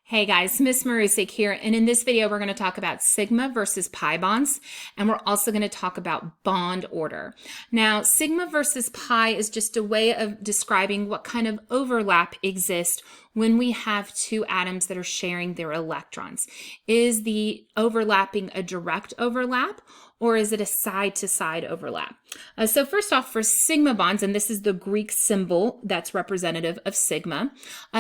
Hey guys, Miss Marusik here, and in this video we're going to talk about sigma versus pi bonds, and we're also going to talk about bond order. Now, sigma versus pi is just a way of describing what kind of overlap exists when we have two atoms that are sharing their electrons. Is the overlapping a direct overlap, or is it a side-to-side overlap? So first off, for sigma bonds, and this is the Greek symbol that's representative of sigma,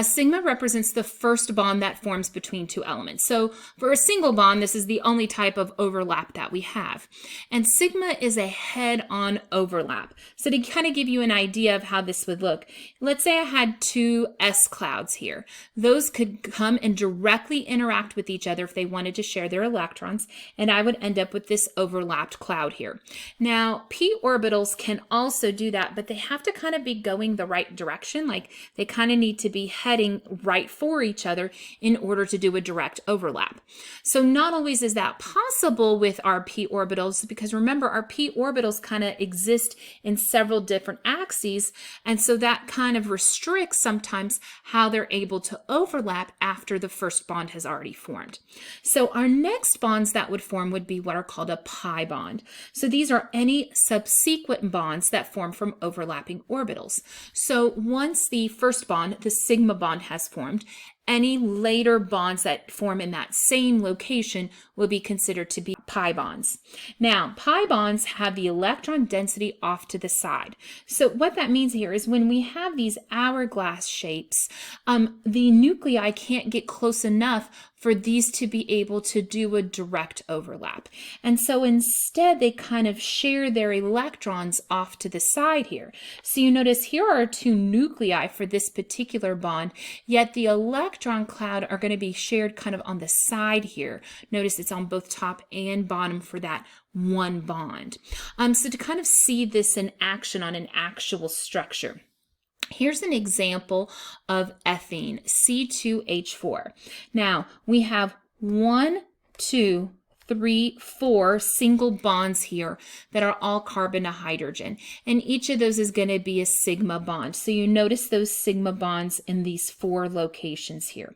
sigma represents the first bond that forms between two elements. So for a single bond, this is the only type of overlap that we have. And sigma is a head-on overlap. So to kind of give you an idea of how this would look, let's say I had two S clouds here. Those could come and directly interact with each other if they wanted to share their electrons, and I would end up with this overlapped cloud here. Now, p orbitals can also do that, but they have to kind of be going the right direction. Like they kind of need to be heading right for each other in order to do a direct overlap. So not always is that possible with our p orbitals, because remember, our p orbitals kind of exist in several different axes, and so that kind of restricts sometimes how they're able to overlap after the first bond has already formed. So our next bonds that would form would be what are called a pi bond. So these are any subsequent bonds that form from overlapping orbitals. So once the first bond, the sigma bond, has formed, any later bonds that form in that same location will be considered to be pi bonds. Now, pi bonds have the electron density off to the side. So what that means here is when we have these hourglass shapes, the nuclei can't get close enough for these to be able to do a direct overlap. And so instead, they kind of share their electrons off to the side here. So you notice here are two nuclei for this particular bond, yet the electron cloud are going to be shared kind of on the side here. Notice it's on both top and bottom for that one bond. So to kind of see this in action on an actual structure, here's an example of ethene, C2H4. Now, we have 1, 2, 3, 4 single bonds here that are all carbon to hydrogen, and each of those is going to be a sigma bond. So you notice those sigma bonds in these 4 locations here.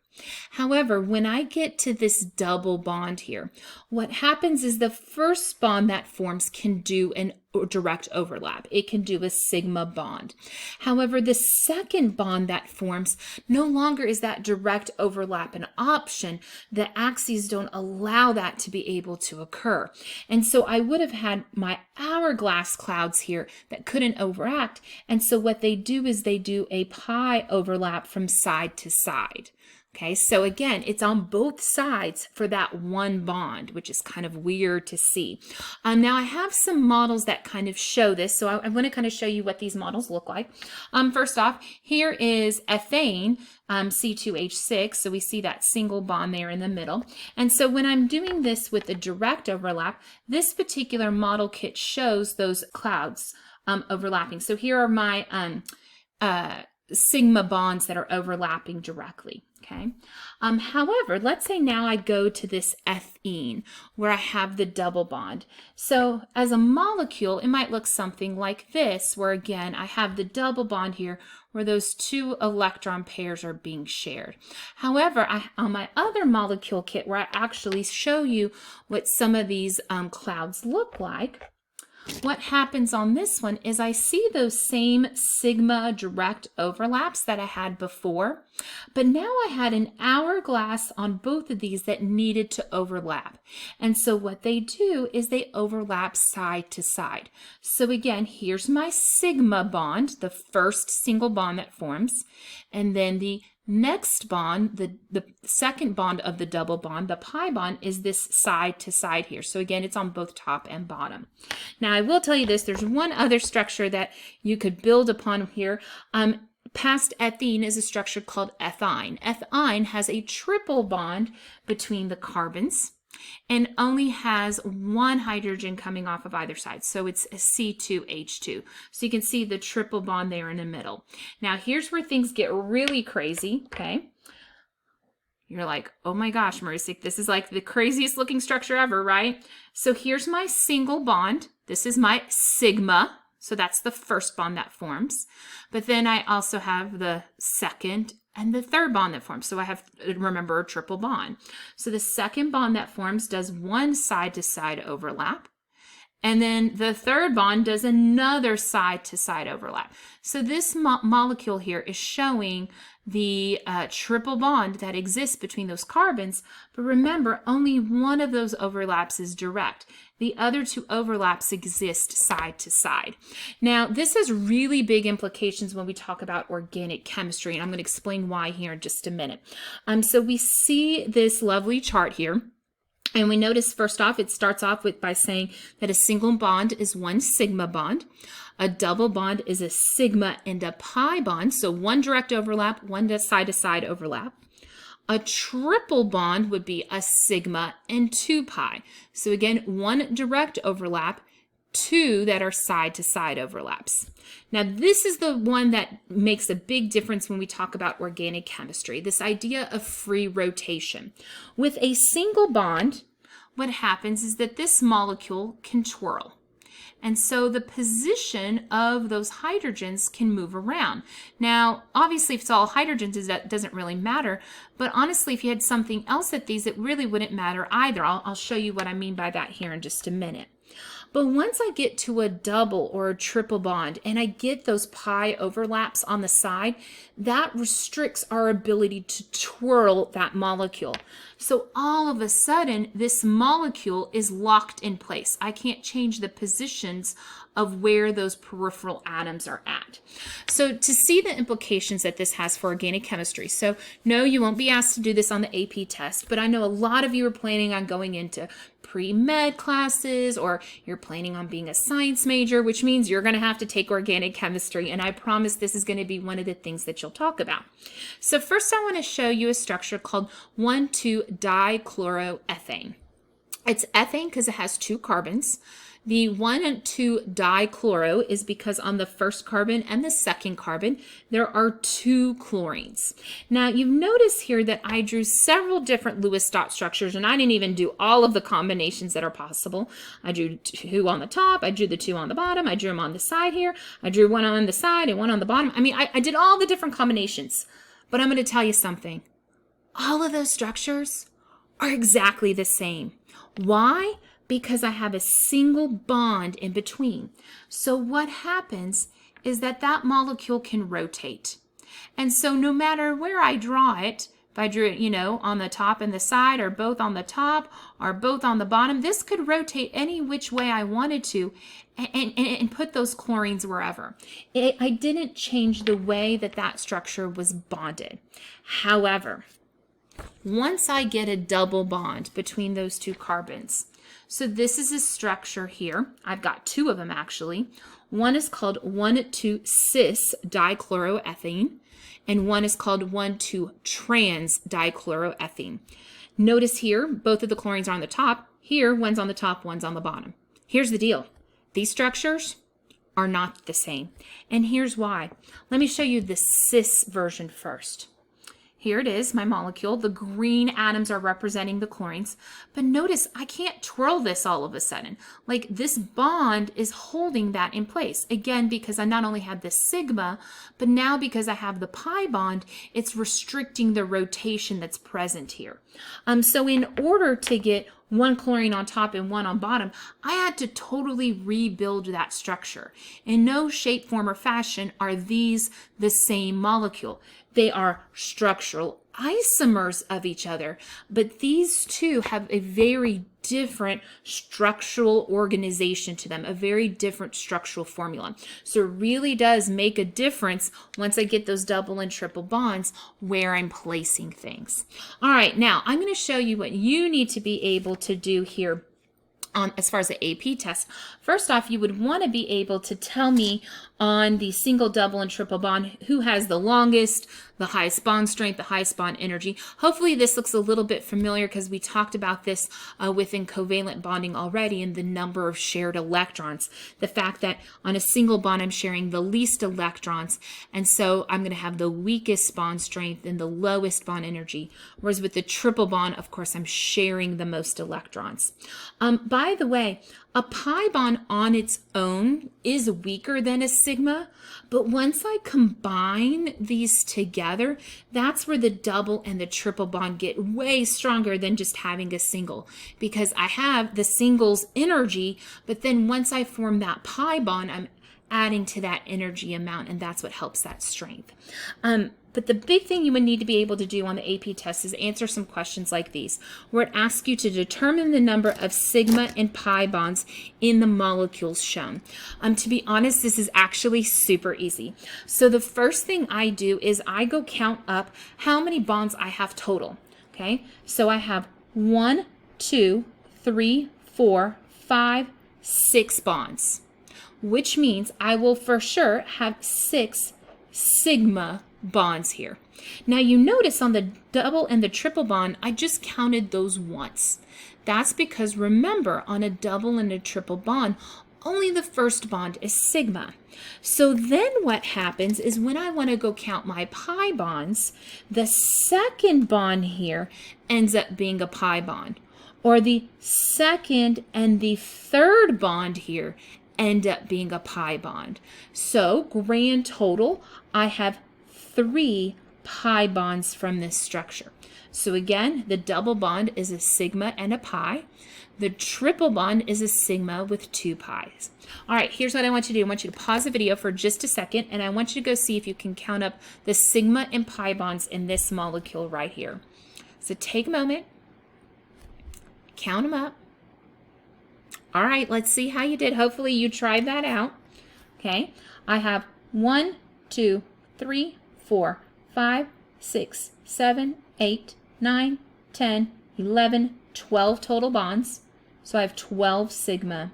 However, when I get to this double bond here, what happens is the first bond that forms can do an direct overlap. It can do a sigma bond. However, the second bond that forms, no longer is that direct overlap an option. The axes don't allow that to be able to occur. And so I would have had my hourglass clouds here that couldn't overact. And so what they do is they do a pi overlap from side to side. Okay, so again, it's on both sides for that one bond, which is kind of weird to see. Now I have some models that kind of show this, so I want to kind of show you what these models look like. First off, here is ethane, C2H6, so we see that single bond there in the middle. And so when I'm doing this with a direct overlap, this particular model kit shows those clouds overlapping. So here are my sigma bonds that are overlapping directly. Okay. However, let's say now I go to this ethene where I have the double bond. So as a molecule, it might look something like this, where again, I have the double bond here where those two electron pairs are being shared. However, on my other molecule kit where I actually show you what some of these clouds look like, what happens on this one is I see those same sigma direct overlaps that I had before, but now I had an hourglass on both of these that needed to overlap. And so what they do is they overlap side to side. So again, here's my sigma bond, the first single bond that forms, and then the next bond, the second bond of the double bond, the pi bond, is this side to side here. So again, it's on both top and bottom. Now, I will tell you this, there's one other structure that you could build upon here. Past ethene is a structure called ethyne. Ethyne has a triple bond between the carbons and only has one hydrogen coming off of either side. So it's a C2H2. So you can see the triple bond there in the middle. Now here's where things get really crazy, okay? You're like, oh my gosh, Marusik, this is like the craziest looking structure ever, right? So here's my single bond. This is my sigma. So that's the first bond that forms. But then I also have the second and the third bond that forms. So I have, remember, a triple bond. So the second bond that forms does one side-to-side overlap. And then the third bond does another side-to-side overlap. So this molecule here is showing the triple bond that exists between those carbons. But remember, only one of those overlaps is direct. The other two overlaps exist side to side. Now, this has really big implications when we talk about organic chemistry, and I'm going to explain why here in just a minute. So we see this lovely chart here. And we notice first off, it starts off by saying that a single bond is one sigma bond. A double bond is a sigma and a pi bond. So one direct overlap, one side-to-side overlap. A triple bond would be a sigma and 2 pi. So again, one direct overlap, two that are side-to-side overlaps. Now, this is the one that makes a big difference when we talk about organic chemistry, this idea of free rotation. With a single bond, what happens is that this molecule can twirl. And so the position of those hydrogens can move around. Now, obviously, if it's all hydrogens, that doesn't really matter. But honestly, if you had something else at these, it really wouldn't matter either. I'll show you what I mean by that here in just a minute. But once I get to a double or a triple bond and I get those pi overlaps on the side, that restricts our ability to twirl that molecule. So all of a sudden, this molecule is locked in place. I can't change the positions of where those peripheral atoms are at. So to see the implications that this has for organic chemistry, so no, you won't be asked to do this on the AP test, but I know a lot of you are planning on going into pre-med classes, or you're planning on being a science major, which means you're going to have to take organic chemistry, and I promise this is going to be one of the things that you'll talk about. So first I want to show you a structure called 1,2-dichloroethane. It's ethane because it has two carbons. The 1,2-dichloro is because on the first carbon and the second carbon, there are two chlorines. Now, you've noticed here that I drew several different Lewis dot structures, and I didn't even do all of the combinations that are possible. I drew two on the top, I drew the two on the bottom, I drew them on the side here, I drew one on the side and one on the bottom. I mean, I did all the different combinations, but I'm going to tell you something. All of those structures are exactly the same. Why? Because I have a single bond in between. So what happens is that that molecule can rotate. And so no matter where I draw it, if I drew it, on the top and the side, or both on the top, or both on the bottom, this could rotate any which way I wanted to and put those chlorines wherever. I didn't change the way that that structure was bonded. However, once I get a double bond between those two carbons, so this is a structure here. I've got two of them actually. One is called 1,2-cis-dichloroethane, and one is called 1,2-trans-dichloroethane. Notice here, both of the chlorines are on the top. Here, one's on the top, one's on the bottom. Here's the deal. These structures are not the same. And here's why. Let me show you the cis version first. Here it is, my molecule. The green atoms are representing the chlorines. But notice I can't twirl this all of a sudden. Like, this bond is holding that in place. Again, because I not only have the sigma, but now because I have the pi bond, it's restricting the rotation that's present here. So in order to get one chlorine on top and one on bottom, I had to totally rebuild that structure. In no shape, form, or fashion are these the same molecule. They are structural isomers of each other, but these two have a very different structural organization to them, a very different structural formula. So it really does make a difference once I get those double and triple bonds where I'm placing things. All right, now I'm going to show you what you need to be able to do here as far as the AP test. First off, you would want to be able to tell me on the single, double, and triple bond who has the longest, the highest bond strength, the highest bond energy. Hopefully this looks a little bit familiar because we talked about this within covalent bonding already, in the number of shared electrons. The fact that on a single bond I'm sharing the least electrons, and so I'm going to have the weakest bond strength and the lowest bond energy. Whereas with the triple bond, of course, I'm sharing the most electrons. By by the way, a pi bond on its own is weaker than a sigma, but once I combine these together, that's where the double and the triple bond get way stronger than just having a single, because I have the single's energy, but then once I form that pi bond, I'm adding to that energy amount, and that's what helps that strength. But the big thing you would need to be able to do on the AP test is answer some questions like these, where it asks you to determine the number of sigma and pi bonds in the molecules shown. To be honest, this is actually super easy. So the first thing I do is I go count up how many bonds I have total. Okay, so I have 1, 2, 3, 4, 5, 6 bonds, which means I will for sure have 6 sigma bonds here. Now you notice on the double and the triple bond, I just counted those once. That's because remember, on a double and a triple bond, only the first bond is sigma. So then what happens is when I want to go count my pi bonds, the second bond here ends up being a pi bond, or the second and the third bond here end up being a pi bond. So grand total, I have 3 pi bonds from this structure. So again, the double bond is a sigma and a pi. The triple bond is a sigma with 2 pi's. All right, here's what I want you to do. I want you to pause the video for just a second, and I want you to go see if you can count up the sigma and pi bonds in this molecule right here. So take a moment, count them up. All right, let's see how you did. Hopefully you tried that out. Okay, I have 1, 2, 3, 4, 5, 6, 7, 8, 9, 10, 11, 12 total bonds. So I have 12 sigma.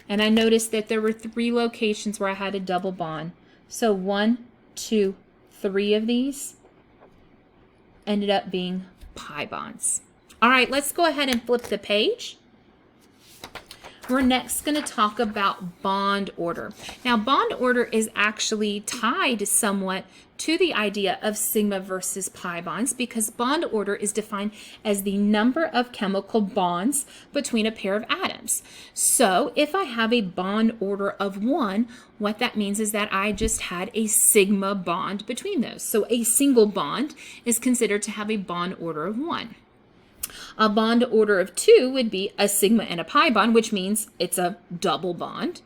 And I noticed that there were 3 locations where I had a double bond. So 1, 2, 3 of these ended up being pi bonds. All right, let's go ahead and flip the page. We're next going to talk about bond order. Now, bond order is actually tied somewhat to the idea of sigma versus pi bonds, because bond order is defined as the number of chemical bonds between a pair of atoms. So if I have a bond order of 1, what that means is that I just had a sigma bond between those. So a single bond is considered to have a bond order of 1. A bond order of 2 would be a sigma and a pi bond, which means it's a double bond.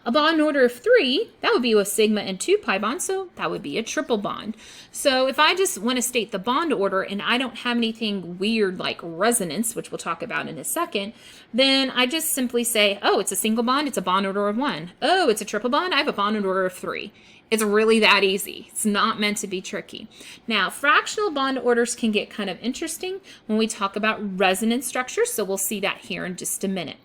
A bond order of 3, that would be a sigma and 2 pi bonds, so that would be a triple bond. So if I just want to state the bond order and I don't have anything weird like resonance, which we'll talk about in a second, then I just simply say, oh, it's a single bond, it's a bond order of 1. Oh, it's a triple bond, I have a bond order of 3. It's really that easy. It's not meant to be tricky. Now, fractional bond orders can get kind of interesting when we talk about resonance structures, so we'll see that here in just a minute.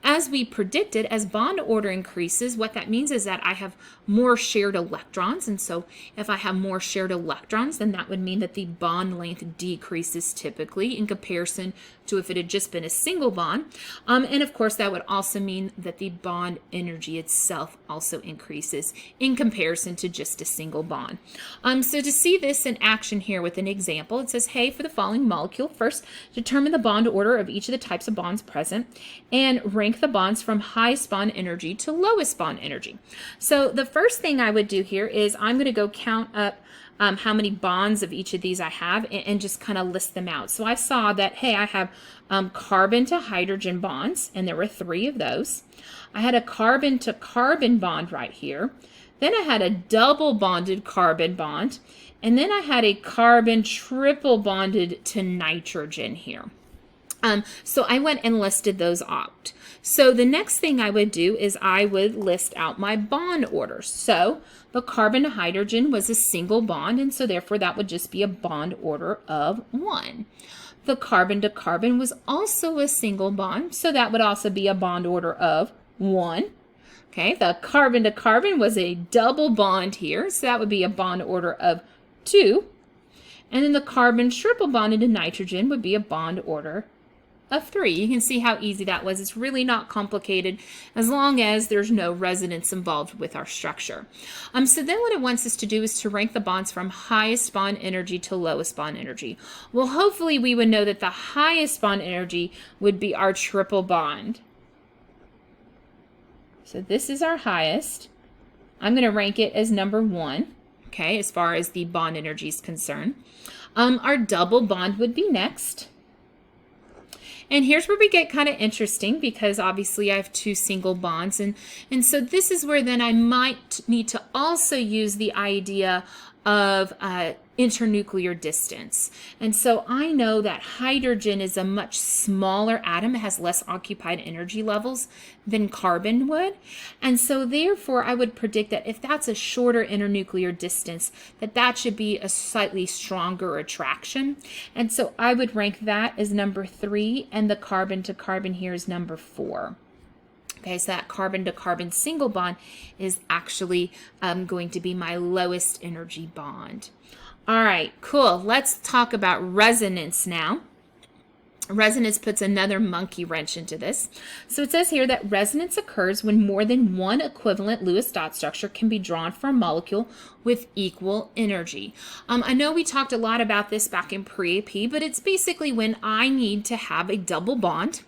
As we predicted, as bond order increases, what that means is that I have more shared electrons, and so if I have more shared electrons, then that would mean that the bond length decreases typically in comparison to if it had just been a single bond. And of course, that would also mean that the bond energy itself also increases in comparison to just a single bond. So to see this in action here with an example, it says, hey, for the following molecule, first determine the bond order of each of the types of bonds present and rank the bonds from highest bond energy to lowest bond energy. So the first thing I would do here is I'm going to go count up how many bonds of each of these I have and just kind of list them out. So I saw that, hey, I have carbon to hydrogen bonds, and there were 3 of those. I had a carbon to carbon bond right here. Then I had a double bonded carbon bond, and then I had a carbon triple bonded to nitrogen here. So I went and listed those out. So the next thing I would do is I would list out my bond orders. So the carbon to hydrogen was a single bond, and so therefore that would just be a bond order of 1. The carbon to carbon was also a single bond, so that would also be a bond order of 1. Okay, the carbon to carbon was a double bond here, so that would be a bond order of 2. And then the carbon triple bonded to nitrogen would be a bond order of 3. You can see how easy that was. It's really not complicated as long as there's no resonance involved with our structure. So then what it wants us to do is to rank the bonds from highest bond energy to lowest bond energy. Well, hopefully we would know that the highest bond energy would be our triple bond. So this is our highest. I'm going to rank it as number 1, okay, as far as the bond energy is concerned. Our double bond would be next. And here's where we get kind of interesting, because obviously I have 2 single bonds. And so this is where then I might need to also use the idea of internuclear distance. And so I know that hydrogen is a much smaller atom. It has less occupied energy levels than carbon would. And so therefore I would predict that if that's a shorter internuclear distance, that should be a slightly stronger attraction. And so I would rank that as number 3, and the carbon to carbon here is number 4. Okay, so that carbon to carbon single bond is actually going to be my lowest energy bond. All right, cool. Let's talk about resonance now. Resonance puts another monkey wrench into this. So it says here that resonance occurs when more than one equivalent Lewis dot structure can be drawn for a molecule with equal energy. I know we talked a lot about this back in pre-AP, but it's basically when I need to have a double bond.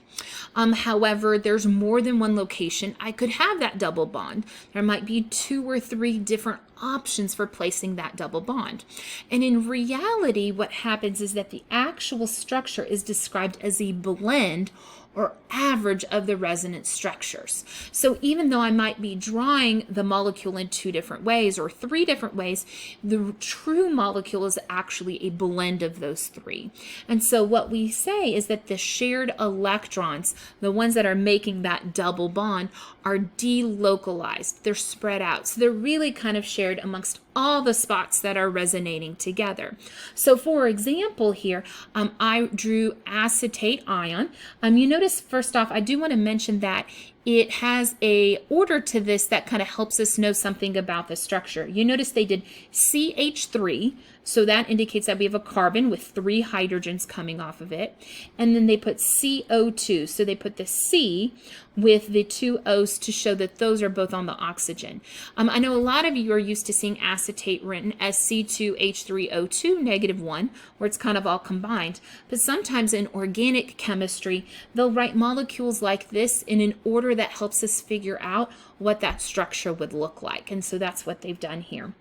However, there's more than one location I could have that double bond. There might be 2 or 3 different options for placing that double bond. And in reality, what happens is that the actual structure is described as a blend or average of the resonance structures. So even though I might be drawing the molecule in 2 different ways or 3 different ways, the true molecule is actually a blend of those 3. And so what we say is that the shared electrons, the ones that are making that double bond, are delocalized. They're spread out. So they're really kind of shared amongst all the spots that are resonating together. So for example here, I drew acetate ion. You notice first off, I do want to mention that it has a order to this that kind of helps us know something about the structure. You notice they did CH3, so that indicates that we have a carbon with 3 hydrogens coming off of it. And then they put CO2, so they put the C with the 2 O's to show that those are both on the oxygen. I know a lot of you are used to seeing acetate written as C2H3O2 -1, where it's kind of all combined. But sometimes in organic chemistry, they'll write molecules like this in an order that helps us figure out what that structure would look like. And so that's what they've done here.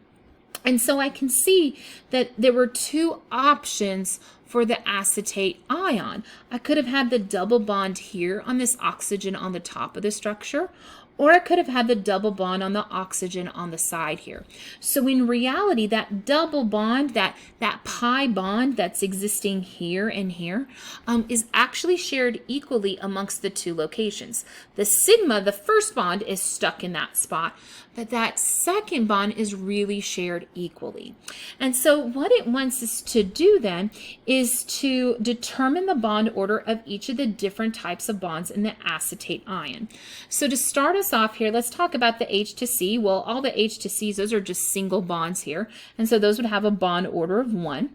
And so I can see that there were 2 options for the acetate ion. I could have had the double bond here on this oxygen on the top of the structure, or I could have had the double bond on the oxygen on the side here. So in reality, that double bond, that pi bond that's existing here and here, is actually shared equally amongst the 2 locations. The sigma, the first bond, is stuck in that spot, but that second bond is really shared equally. And so what it wants us to do then is to determine the bond order of each of the different types of bonds in the acetate ion. So to start us off here, let's talk about the H to C. Well, all the H to C's, those are just single bonds here. And so those would have a bond order of 1.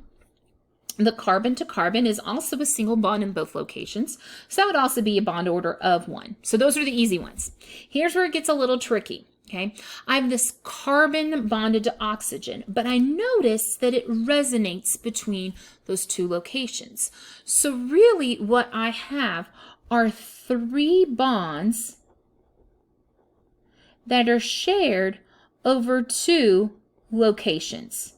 The carbon to carbon is also a single bond in both locations. So that would also be a bond order of 1. So those are the easy ones. Here's where it gets a little tricky. Okay, I have this carbon bonded to oxygen, but I notice that it resonates between those 2 locations. So really what I have are 3 bonds that are shared over 2 locations.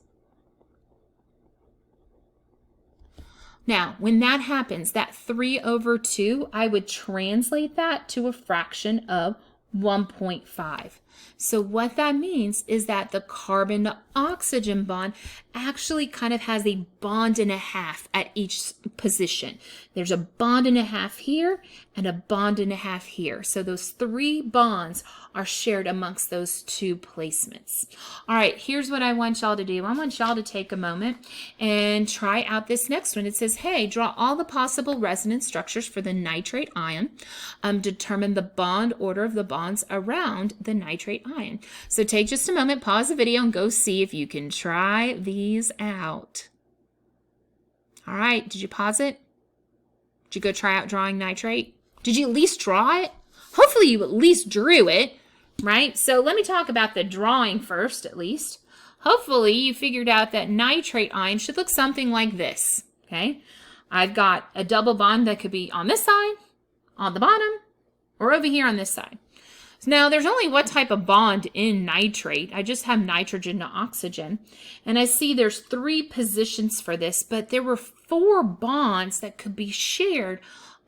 Now, when that happens, that 3/2, I would translate that to a fraction of 1.5. So what that means is that the carbon to oxygen bond actually kind of has a bond and a half at each position. There's a bond and a half here and a bond and a half here. So those 3 bonds are shared amongst those 2 placements. All right, here's what I want y'all to do. I want y'all to take a moment and try out this next one. It says, hey, draw all the possible resonance structures for the nitrate ion. Determine the bond order of the bonds around the nitrate ion. So take just a moment, pause the video, and go see if you can try these out. All right, did you pause it? Did you go try out drawing nitrate? Did you at least draw it? Hopefully you at least drew it, right? So let me talk about the drawing first, at least. Hopefully you figured out that nitrate ion should look something like this, okay? I've got a double bond that could be on this side, on the bottom, or over here on this side. Now, there's only one type of bond in nitrate. I just have nitrogen to oxygen. And I see there's 3 positions for this, but there were 4 bonds that could be shared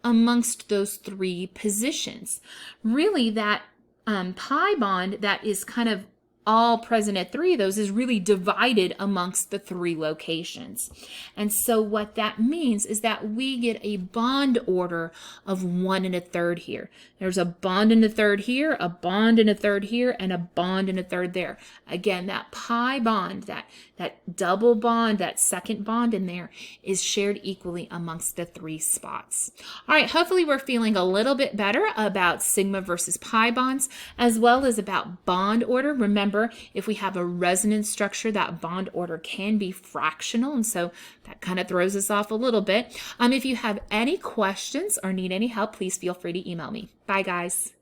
amongst those 3 positions. Really, that pi bond that is kind of all present at 3 of those is really divided amongst the 3 locations. And so what that means is that we get a bond order of 1 1/3 here. There's a bond and a third here, a bond and a third here, and a bond and a third there. Again, that pi bond, that double bond, that second bond in there is shared equally amongst the 3 spots. All right, hopefully we're feeling a little bit better about sigma versus pi bonds, as well as about bond order. Remember, if we have a resonance structure, that bond order can be fractional, and so that kind of throws us off a little bit. If you have any questions or need any help, please feel free to email me. Bye, guys.